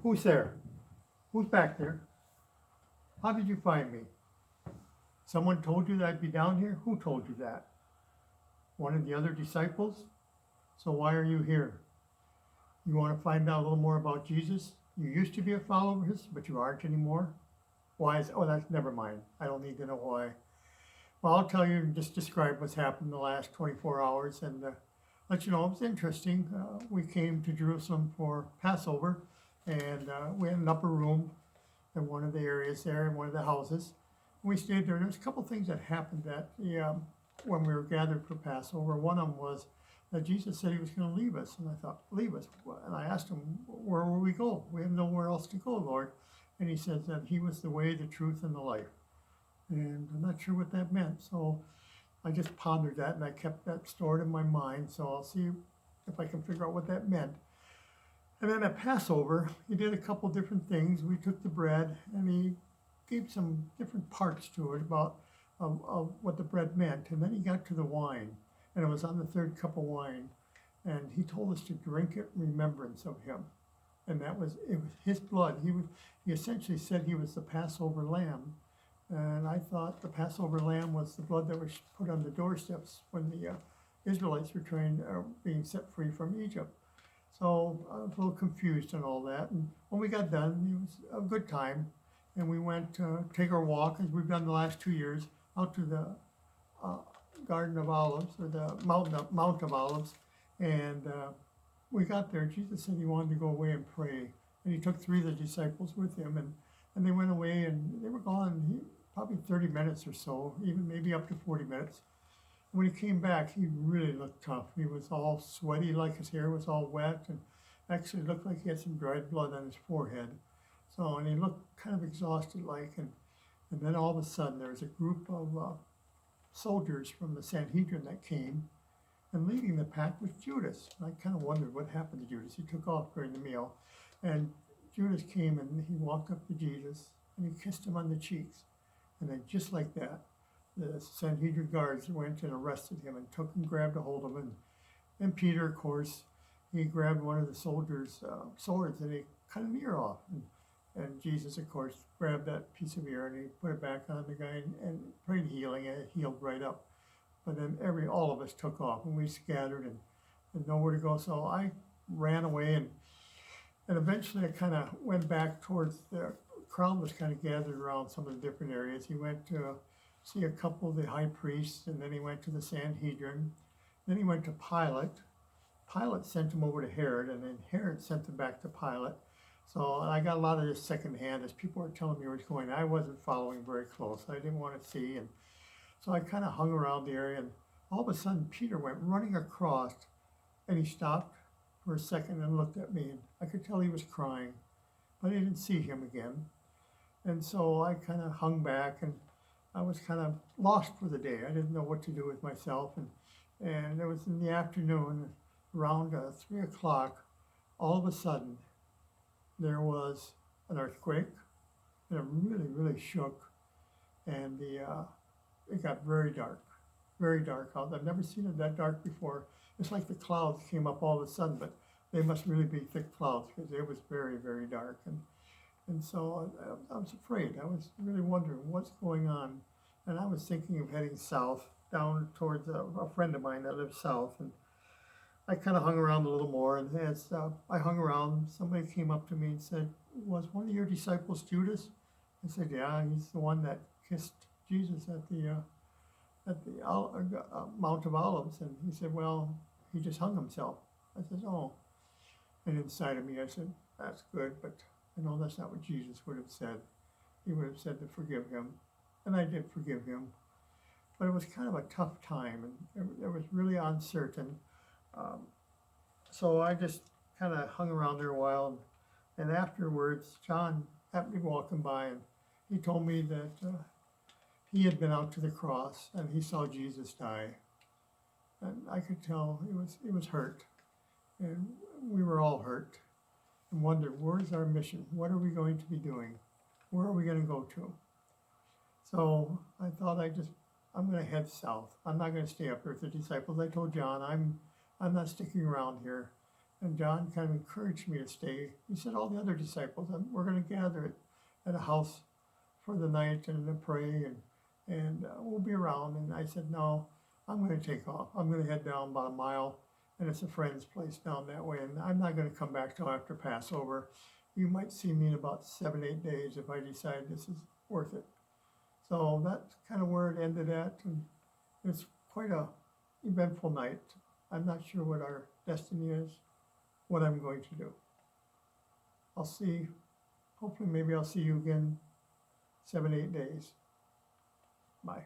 Who's there? Who's back there? How did you find me? Someone told you that I'd be down here? Who told you that? One of the other disciples? So why are you here? You want to find out a little more about Jesus? You used to be a follower of his, but you aren't anymore? Why is, oh, that's, never mind. I don't need to know why. Well, I'll tell you and just describe what's happened in the last 24 hours and let you know it was interesting. We came to Jerusalem for Passover and we had an upper room in one of the areas there in one of the houses. We stayed there. There was a couple things that happened that when we were gathered for Passover. One of them was that Jesus said he was going to leave us. And I thought, leave us? And I asked him, where will we go? We have nowhere else to go, Lord. And he said that he was the way, the truth, and the life. And I'm not sure what that meant. So I just pondered that and I kept that stored in my mind. So I'll see if I can figure out what that meant. And then at Passover, he did a couple different things. We took the bread and he gave some different parts to it about of what the bread meant. And then he got to the wine, and it was on the third cup of wine. And he told us to drink it in remembrance of him. And it was his blood. He essentially said he was the Passover lamb. And I thought the Passover lamb was the blood that was put on the doorsteps when the Israelites were being set free from Egypt. So I was a little confused and all that. And when we got done, it was a good time. And we went to take our walk, as we've done the last 2 years, out to the Garden of Olives, or the Mount of Olives. And we got there. Jesus said he wanted to go away and pray. And he took 3 of the disciples with him. And they went away, and they were gone probably 30 minutes or so, even maybe up to 40 minutes. When he came back, he really looked tough. He was all sweaty, like his hair was all wet, and actually looked like he had some dried blood on his forehead. So, and he looked kind of exhausted like, and then all of a sudden there was a group of soldiers from the Sanhedrin that came, and leading the pack was Judas. And I kind of wondered what happened to Judas. He took off during the meal, and Judas came and he walked up to Jesus, and he kissed him on the cheeks. And then just like that, the Sanhedrin guards went and arrested him and took and grabbed a hold of him. And Peter, of course, he grabbed one of the soldiers' swords and he cut an ear off. And Jesus, of course, grabbed that piece of ear and he put it back on the guy and prayed healing, and it healed right up. But then all of us took off, and we scattered and nowhere to go. So I ran away, and eventually I kind of went back towards the crowd was kind of gathered around some of the different areas. He went to see a couple of the high priests, and then he went to the Sanhedrin. Then he went to Pilate. Pilate sent him over to Herod, and then Herod sent him back to Pilate. So I got a lot of this secondhand as people were telling me where he's going. I wasn't following very close. I didn't want to see. And so I kind of hung around the area, and all of a sudden Peter went running across, and he stopped for a second and looked at me. And I could tell he was crying, but I didn't see him again. And so I kind of hung back, and I was kind of lost for the day. I didn't know what to do with myself. And it was in the afternoon, around 3 o'clock, all of a sudden, there was an earthquake, and it really, really shook, and it got very dark out. I've never seen it that dark before. It's like the clouds came up all of a sudden, but they must really be thick clouds because it was very, very dark. And so I was afraid. I was really wondering what's going on. And I was thinking of heading south, down towards a friend of mine that lives south. And I kind of hung around a little more. And as I hung around, somebody came up to me and said, "Was one of your disciples Judas?" I said, "Yeah, he's the one that kissed Jesus at the Mount of Olives." And he said, "Well, he just hung himself." I said, "Oh." And inside of me, I said, "That's good, but I know that's not what Jesus would have said. He would have said to forgive him." And I did forgive him. But it was kind of a tough time, and it was really uncertain. So I just kind of hung around there a while. And afterwards, John happened to be walking by, and he told me that he had been out to the cross, and he saw Jesus die. And I could tell he was hurt. And we were all hurt and wondered, where's our mission? What are we going to be doing? Where are we going to go to? So I thought I'm going to head south. I'm not going to stay up here with the disciples. I told John, I'm not sticking around here. And John kind of encouraged me to stay. He said, all the other disciples, we're going to gather at a house for the night and to pray, and we'll be around. And I said, no, I'm going to take off. I'm going to head down about a mile, and it's a friend's place down that way. And I'm not going to come back till after Passover. You might see me in about 7-8 days if I decide this is worth it. So that's kind of where it ended at. And it's quite a eventful night. I'm not sure what our destiny is, what I'm going to do. I'll see. Hopefully, maybe I'll see you again 7-8 days. Bye.